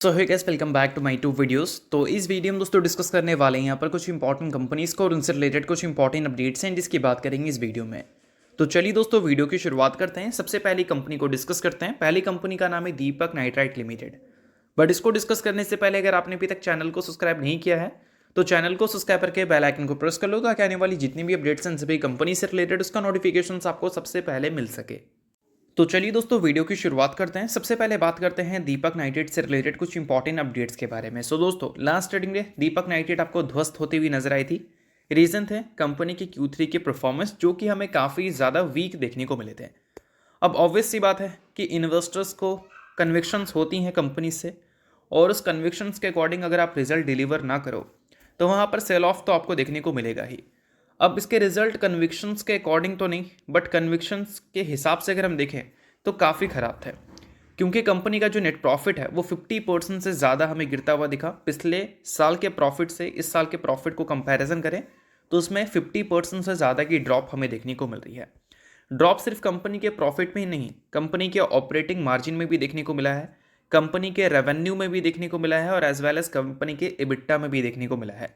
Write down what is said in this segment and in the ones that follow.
So hey guys, welcome back to my to videos. तो इस video में दोस्तों डिस्कस करने वाले हैं यहाँ पर कुछ इंपॉर्टेंट कंपनीज को और उनसे रिलेटेड कुछ इंपॉर्टेंट अपडेट्स हैं जिसकी बात करेंगे इस वीडियो में। तो चलिए दोस्तों वीडियो की शुरुआत करते हैं। सबसे पहली कंपनी को डिस्कस करते हैं। पहली कंपनी का नाम है दीपक नाइट्राइट लिमिटेड। बट इसको डिस्कस करने से पहले अगर आपने अभी तक चैनल को सब्सक्राइब नहीं किया है तो चैनल को सब्सक्राइब करके बेल आइकन को प्रेस कर लो ताकि आने वाली जितनी भी अपडेट्स हैं सभी कंपनी से रिलेटेड उसका नोटिफिकेशन आपको सबसे पहले मिल सके। तो चलिए दोस्तों वीडियो की शुरुआत करते हैं। सबसे पहले बात करते हैं दीपक नाइट्राइट से रिलेटेड कुछ इंपॉर्टेंट अपडेट्स के बारे में। सो दोस्तों लास्ट ट्रेडिंग डे दीपक नाइट्राइट आपको ध्वस्त होती हुई नजर आई थी। रीजन थे कंपनी की Q3 के परफॉर्मेंस जो कि हमें काफ़ी ज़्यादा वीक देखने को मिले थे। अब ऑब्वियस सी बात है कि इन्वेस्टर्स को कन्विक्शंस होती हैं कंपनी से और उस कन्विक्शंस के अकॉर्डिंग अगर आप रिजल्ट डिलीवर ना करो तो वहाँ पर सेल ऑफ तो आपको देखने को मिलेगा ही। अब इसके रिजल्ट कन्विक्शंस के अकॉर्डिंग तो नहीं बट कन्विक्शंस के हिसाब से अगर हम देखें तो काफ़ी ख़राब थे, क्योंकि कंपनी का जो नेट प्रॉफिट है वो 50% से ज़्यादा हमें गिरता हुआ दिखा। पिछले साल के प्रॉफिट से इस साल के प्रॉफिट को कंपैरिजन करें तो उसमें 50% से ज़्यादा की ड्रॉप हमें देखने को मिल रही है। ड्रॉप सिर्फ कंपनी के प्रॉफिट में ही नहीं, कंपनी के ऑपरेटिंग मार्जिन में भी देखने को मिला है, कंपनी के रेवेन्यू में भी देखने को मिला है और एज वेल एज कंपनी के EBITDA में भी देखने को मिला है।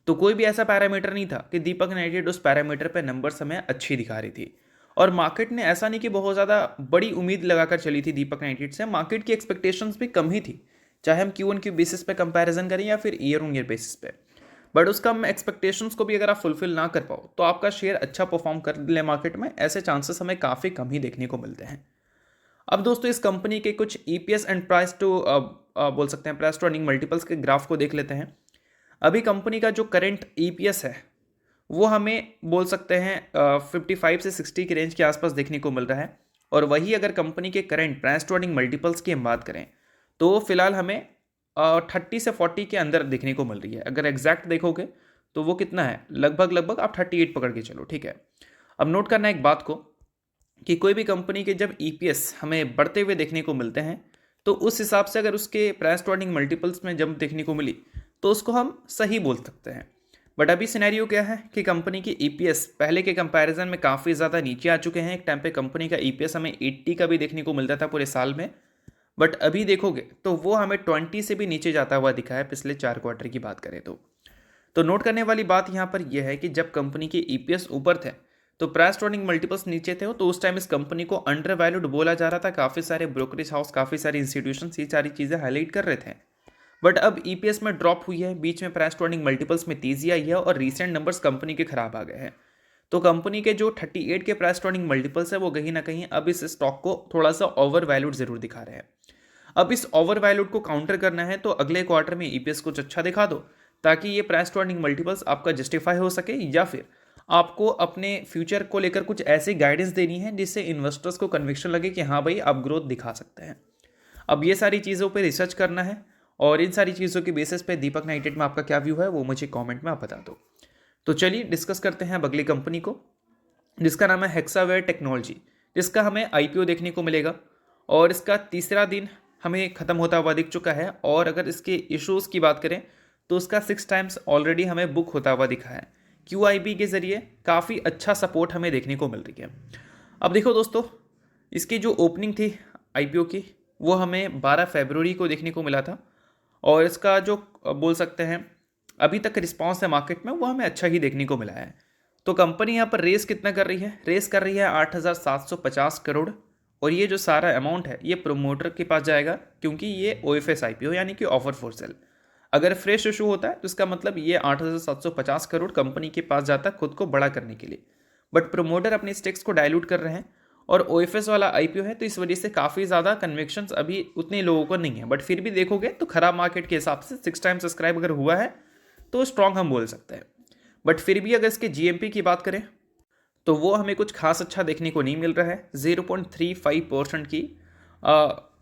तो कोई भी ऐसा पैरामीटर नहीं था कि दीपक नाइट्राइट उस पैरामीटर पे नंबर्स हमें अच्छी दिखा रही थी। और मार्केट ने ऐसा नहीं कि बहुत ज़्यादा बड़ी उम्मीद लगाकर चली थी दीपक नाइट्राइट से, मार्केट की एक्सपेक्टेशंस भी कम ही थी, चाहे हम Q1 बेसिस पे कंपैरिजन करें या फिर ईयर ऑन ईयर बेसिस पे। बट उसका हम एक्सपेक्टेशंस को भी अगर आप फुलफिल ना कर पाओ तो आपका शेयर अच्छा परफॉर्म कर ले मार्केट में, ऐसे चांसेस हमें काफ़ी कम ही देखने को मिलते हैं। अब दोस्तों इस कंपनी के कुछ EPS एंड प्राइस टू बोल सकते हैं प्राइस टू अर्निंग मल्टीपल्स के ग्राफ को देख लेते हैं। अभी कंपनी का जो करंट EPS है वो हमें बोल सकते हैं 55 से 60 की रेंज के आसपास देखने को मिल रहा है। और वही अगर कंपनी के current price to earning multiples की हम बात करें तो फिलहाल हमें 30 से 40 के अंदर देखने को मिल रही है। अगर एग्जैक्ट देखोगे तो वो कितना है, लगभग आप 38 पकड़ के चलो, ठीक है। अब नोट करना एक बात को कि कोई भी कंपनी के जब EPS हमें बढ़ते हुए देखने को मिलते हैं तो उस हिसाब से अगर उसके प्राइस टू अर्निंग मल्टीपल्स में जब देखने को मिली तो उसको हम सही बोल सकते हैं। बट अभी सिनेरियो क्या है कि कंपनी की EPS पहले के कंपैरिजन में काफ़ी ज़्यादा नीचे आ चुके हैं। एक टाइम पे कंपनी का EPS हमें 80 का भी देखने को मिलता था पूरे साल में, बट अभी देखोगे तो वो हमें 20 से भी नीचे जाता हुआ दिखा है पिछले 4 क्वार्टर की बात करें तो नोट करने वाली बात यहाँ पर यह है कि जब कंपनी के EPS ऊपर थे तो प्राइस टू अर्निंग मल्टीपल्स नीचे थे, तो उस टाइम इस कंपनी को अंडर वैल्यूड बोला जा रहा था। काफ़ी सारे ब्रोकरेज हाउस, काफ़ी सारे इंस्टीट्यूशन ये सारी चीज़ें हाईलाइट कर रहे थे। बट अब EPS में ड्रॉप हुई है, बीच में प्राइस टू अर्निंग मल्टीपल्स में तेजी आई है और रीसेंट नंबर्स कंपनी के खराब आ गए हैं। तो कंपनी के जो 38 के प्राइस टू अर्निंग मल्टीपल्स है वो कहीं ना कहीं अब इस स्टॉक को थोड़ा सा ओवर वैल्यूड जरूर दिखा रहे हैं। अब इस ओवर वैल्यूड को काउंटर करना है तो अगले क्वार्टर में EPS कुछ अच्छा दिखा दो ताकि ये प्राइस टू अर्निंग मल्टीपल्स आपका जस्टिफाई हो सके, या फिर आपको अपने फ्यूचर को लेकर कुछ ऐसी गाइडेंस देनी है जिससे इन्वेस्टर्स को कन्विक्शन लगे कि हाँ भाई आप ग्रोथ दिखा सकते हैं। अब ये सारी चीज़ों पे रिसर्च करना है और इन सारी चीज़ों के बेसिस पे दीपक नाइट्राइट में आपका क्या व्यू है वो मुझे कमेंट में आप बता दो। तो चलिए डिस्कस करते हैं अब अगली कंपनी को जिसका नाम है हेक्सावेयर टेक्नोलॉजी, जिसका हमें IPO देखने को मिलेगा और इसका तीसरा दिन हमें ख़त्म होता हुआ दिख चुका है। और अगर इसके इशूज़ की बात करें तो उसका 6 टाइम्स ऑलरेडी हमें बुक होता हुआ दिखा है। QIB के ज़रिए काफ़ी अच्छा सपोर्ट हमें देखने को मिल रही है। अब देखो दोस्तों, इसकी जो ओपनिंग थी IPO की वो हमें 12 फरवरी को देखने को मिला था और इसका जो बोल सकते हैं अभी तक रिस्पांस है मार्केट में वो हमें अच्छा ही देखने को मिला है। तो कंपनी यहाँ पर रेस कितना कर रही है, रेस कर रही है 8,750 करोड़ और ये जो सारा अमाउंट है ये प्रोमोटर के पास जाएगा, क्योंकि ये OFS IPO यानी कि ऑफर फॉर सेल। अगर फ्रेश इशू होता है तो इसका मतलब ये 8,750 करोड़ कंपनी के पास जाता है खुद को बड़ा करने के लिए, बट प्रोमोटर अपने स्टेक्स को डाइल्यूट कर रहे हैं और OFS वाला IPO है तो इस वजह से काफ़ी ज़्यादा कन्विक्शंस अभी उतने लोगों को नहीं है। बट फिर भी देखोगे तो खराब मार्केट के हिसाब से 6 टाइम सब्सक्राइब अगर हुआ है तो स्ट्रॉन्ग हम बोल सकते हैं। बट फिर भी अगर इसके GMP की बात करें तो वो हमें कुछ खास अच्छा देखने को नहीं मिल रहा है। 0.35% की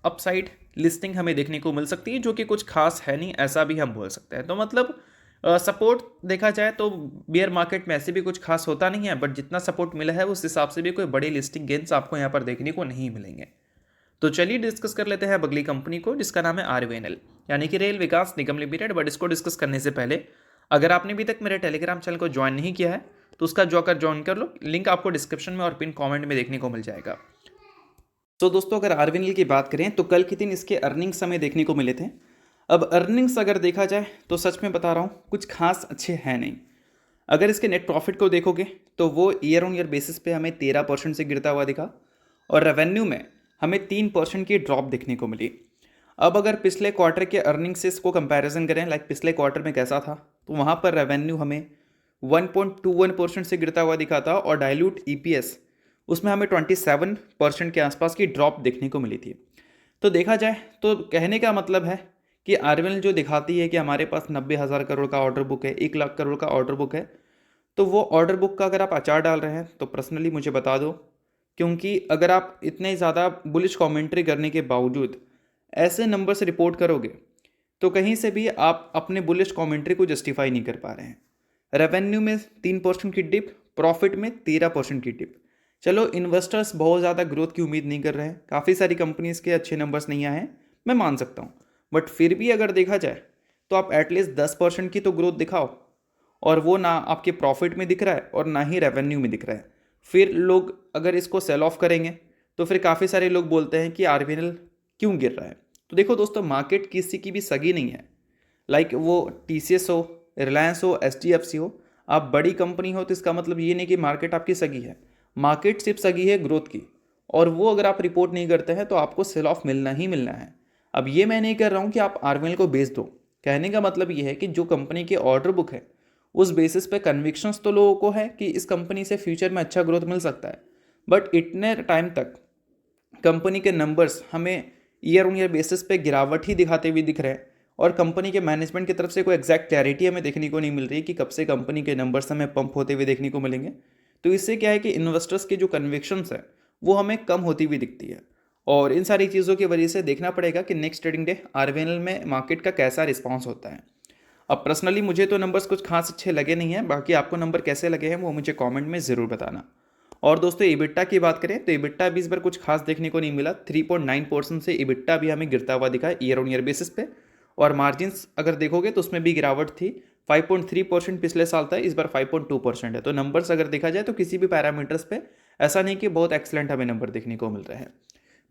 अपसाइड लिस्टिंग हमें देखने को मिल सकती है, जो कि कुछ खास है नहीं, ऐसा भी हम बोल सकते हैं। तो मतलब सपोर्ट देखा जाए तो बियर मार्केट में ऐसे भी कुछ खास होता नहीं है, बट जितना सपोर्ट मिला है उस हिसाब से भी कोई बड़ी लिस्टिंग गेंस आपको यहाँ पर देखने को नहीं मिलेंगे। तो चलिए डिस्कस कर लेते हैं अगली कंपनी को जिसका नाम है RVNL यानी कि rail Vikas Nigam limited. But इसको डिस्कस करने से पहले अगर आपने अभी तक मेरे टेलीग्राम चैनल को ज्वाइन नहीं किया है तो उसका ज्वाइन कर लो, लिंक आपको डिस्क्रिप्शन में और पिन कमेंट में देखने को मिल जाएगा। तो दोस्तों अगर RVNL की बात करें तो कल के दिन इसके अर्निंग्स हमें देखने को मिले थे। अब अर्निंग्स अगर देखा जाए तो सच में बता रहा हूँ कुछ खास अच्छे हैं नहीं। अगर इसके नेट प्रॉफिट को देखोगे तो वो ईयर ऑन ईयर बेसिस पे हमें 13% से गिरता हुआ दिखा और रेवेन्यू में हमें 3% की ड्रॉप देखने को मिली। अब अगर पिछले क्वार्टर के अर्निंग से इसको कंपैरिजन करें, लाइक पिछले क्वार्टर में कैसा था, तो वहाँ पर रेवेन्यू हमें 1.21% से गिरता हुआ दिखा था और डाइल्यूट ईपीएस उसमें हमें 27% के आसपास की ड्रॉप देखने को मिली थी। तो देखा जाए तो कहने का मतलब है कि आरबीएल जो दिखाती है कि हमारे पास 90,000 करोड़ का ऑर्डर बुक है, 1 लाख करोड़ का ऑर्डर बुक है, तो वो ऑर्डर बुक का अगर आप अचार डाल रहे हैं तो पर्सनली मुझे बता दो, क्योंकि अगर आप इतने ज़्यादा बुलिश कमेंट्री करने के बावजूद ऐसे नंबर से रिपोर्ट करोगे तो कहीं से भी आप अपने बुलिश कमेंट्री को जस्टिफाई नहीं कर पा रहे हैं। रेवेन्यू में 3% की डिप, प्रॉफिट में 13% की डिप। चलो इन्वेस्टर्स बहुत ज़्यादा ग्रोथ की उम्मीद नहीं कर रहे हैं, काफ़ी सारी कंपनीज़ के अच्छे नंबर्स नहीं आए हैं, मैं मान सकता हूँ, बट फिर भी अगर देखा जाए तो आप एटलीस्ट 10% की तो ग्रोथ दिखाओ, और वो ना आपके प्रॉफिट में दिख रहा है और ना ही रेवेन्यू में दिख रहा है। फिर लोग अगर इसको सेल ऑफ करेंगे तो फिर काफ़ी सारे लोग बोलते हैं कि आरबीएल क्यों गिर रहा है। तो देखो दोस्तों, मार्केट किसी की भी सगी नहीं है, लाइक वो टीसीएस हो, रिलायंस हो, एचडीएफसी हो। आप बड़ी कंपनी हो तो इसका मतलब ये नहीं कि मार्केट आपकी सगी है। मार्केट सिर्फ सगी है ग्रोथ की, और वो अगर आप रिपोर्ट नहीं करते हैं तो आपको सेल ऑफ मिलना ही मिलना है। अब ये मैं नहीं कर रहा हूँ कि आप आरबीएल को बेच दो, कहने का मतलब ये है कि जो कंपनी की ऑर्डर बुक है उस बेसिस पे कन्विक्शंस तो लोगों को है कि इस कंपनी से फ्यूचर में अच्छा ग्रोथ मिल सकता है, बट इतने टाइम तक कंपनी के नंबर्स हमें ईयर ऑन ईयर बेसिस पे गिरावट ही दिखाते हुए दिख रहे हैं, और कंपनी के मैनेजमेंट की तरफ से कोई एग्जैक्ट क्लैरिटी हमें देखने को नहीं मिल रही कि कब से कंपनी के नंबर्स हमें पंप होते हुए देखने को मिलेंगे। तो इससे क्या है कि इन्वेस्टर्स की जो कन्विक्शंस है वो हमें कम होती हुई दिखती है, और इन सारी चीज़ों की वजह से देखना पड़ेगा कि नेक्स्ट ट्रेडिंग डे आरबीएल में मार्केट का कैसा रिस्पॉन्स होता है। अब पर्सनली मुझे तो नंबर्स कुछ खास अच्छे लगे नहीं हैं, बाकी आपको नंबर कैसे लगे हैं वो मुझे कमेंट में ज़रूर बताना। और दोस्तों इबिट्टा की बात करें तो इबिट्टा भी इस बार कुछ खास देखने को नहीं मिला। 3.9% से इबिट्टा भी हमें गिरता हुआ दिखा ईयर ऑन ईयर बेसिस पे, और मार्जिन्स अगर देखोगे तो उसमें भी गिरावट थी। 5.3% पिछले साल था, इस बार 5.2% है। तो नंबर्स अगर देखा जाए तो किसी भी पैरामीटर्स पे ऐसा नहीं कि बहुत एक्सलेंट हमें नंबर देखने को मिल रहे हैं।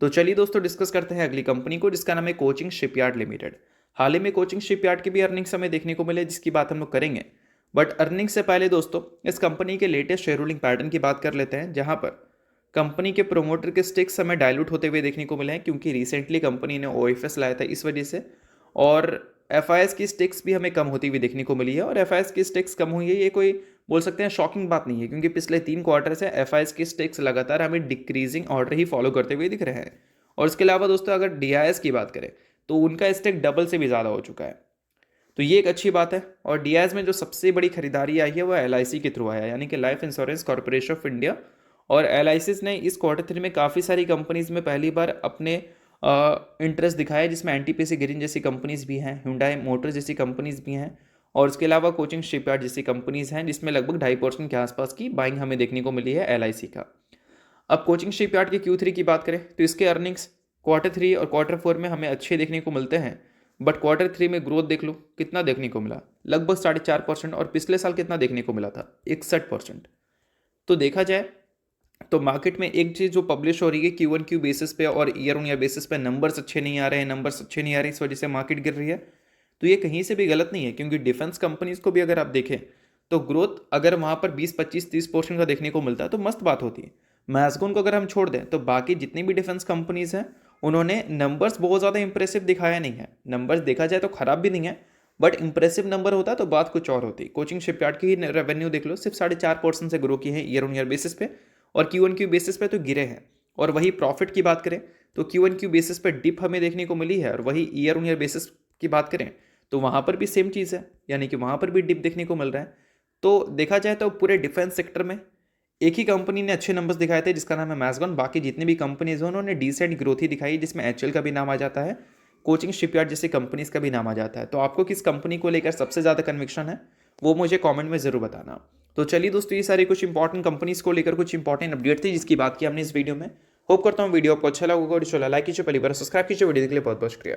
तो चलिए दोस्तों डिस्कस करते हैं अगली कंपनी को, जिसका नाम है कोचिंग शिपयार्ड लिमिटेड। हाल ही में कोचिंग शिपयार्ड की भी अर्निंग्स हमें देखने को मिले, जिसकी बात हम लोग करेंगे, बट अर्निंग से पहले दोस्तों इस कंपनी के लेटेस्ट शेयर होल्डिंग पैटर्न की बात कर लेते हैं, जहां पर कंपनी के प्रोमोटर के स्टेक्स हमें डाइल्यूट होते हुए देखने को मिले हैं, क्योंकि रिसेंटली कंपनी ने ओएफएस लाया था इस वजह से, और एफआईएस की स्टेक्स भी हमें कम होती हुई देखने को मिली है। और एफआईएस की स्टेक्स कम हुई है ये कोई बोल सकते हैं शॉकिंग बात नहीं है, क्योंकि पिछले 3 क्वार्टर से एफआईएस की स्टेक्स लगातार हमें डिक्रीजिंग ऑर्डर ही फॉलो करते हुए दिख रहे हैं। और इसके अलावा दोस्तों अगर डीआईएस की बात करें तो उनका स्टेक डबल से भी ज़्यादा हो चुका है, तो ये एक अच्छी बात है। और डीआईएस में जो सबसे बड़ी खरीदारी आई है वो एलआईसी के थ्रू आया, यानी कि life insurance corporation of India. और एलआईसी ने इस Q3 में काफ़ी सारी कंपनीज में पहली बार अपने इंटरेस्ट दिखाया, जिसमें एनटीपीसी ग्रीन जैसी कंपनीज भी हैं, हुंडई मोटर्स जैसी कंपनीज भी हैं, और उसके अलावा कोचिंग शिपयार्ड जैसी कंपनीज हैं, जिसमें लगभग 2.5% के आसपास की बाइंग हमें देखने को मिली है एलआईसी का। अब कोचिंग शिपयार्ड के Q3 की बात करें तो इसके अर्निंग्स Q3 और Q4 में हमें अच्छे देखने को मिलते हैं, बट Q3 में ग्रोथ देख लो कितना देखने को मिला, लगभग 4.5%, और पिछले साल कितना देखने को मिला था 61%। तो देखा जाए तो मार्केट में एक चीज़ जो पब्लिश हो रही है Q1Q बेसिस पे और ईयर ऑन ईयर बेसिस पे नंबर्स अच्छे नहीं आ रहे हैं, नंबर्स अच्छे नहीं आ रहे, इस वजह से मार्केट गिर रही है, तो ये कहीं से भी गलत नहीं है, क्योंकि डिफेंस कंपनीज को भी अगर आप देखें तो ग्रोथ अगर वहाँ पर 20-25-30% का देखने को मिलता है तो मस्त बात होती है। मैस्कोन को अगर हम छोड़ दें तो बाकी जितनी भी डिफेंस कंपनीज हैं उन्होंने नंबर्स बहुत ज़्यादा इंप्रेसिव दिखाया नहीं है। नंबर्स देखा जाए तो ख़राब भी नहीं है, बट इंप्रेसिव नंबर होता तो बात कुछ और होती। कोचिंग शिपयार्ड की ही रेवेन्यू देख लो, सिर्फ 4.5% से ग्रो की है ईयर ऑन ईयर बेसिस पे, और Q1Q बेसिस पे तो गिरे हैं। और वही प्रॉफिट की बात करें तो Q1Q बेसिस पे डिप हमें देखने को मिली है, और वही ईयर ऑन ईयर बेसिस की बात करें तो वहाँ पर भी सेम चीज़ है, यानी कि वहाँ पर भी डिप देखने को मिल रहा है। तो देखा जाए तो पूरे डिफेंस सेक्टर में एक ही कंपनी ने अच्छे नंबर्स दिखाए थे, जिसका नाम है मैस्कॉन। बाकी जितनी भी कंपनीज हैं उन्होंने डिसेंट ग्रोथ ही दिखाई, जिसमें एचएल का भी नाम आ जाता है, कोचिंग शिपयार्ड जैसी कंपनीज का भी नाम आ जाता है। तो आपको किस कंपनी को लेकर सबसे ज़्यादा कन्विक्शन है वो मुझे कमेंट में ज़रूर बताना। तो चलिए दोस्तों, ये सारी कुछ इंपॉर्टेंट कंपनीज को लेकर कुछ इंपॉर्टेंट अपडेट थी जिसकी बात की हमने इस वीडियो में। होप करता हूँ वीडियो आपको अच्छा लगा होगा, और लाइक कीजिए, पहली बार सब्सक्राइब कीजिए। वीडियो के लिए बहुत बहुत शुक्रिया।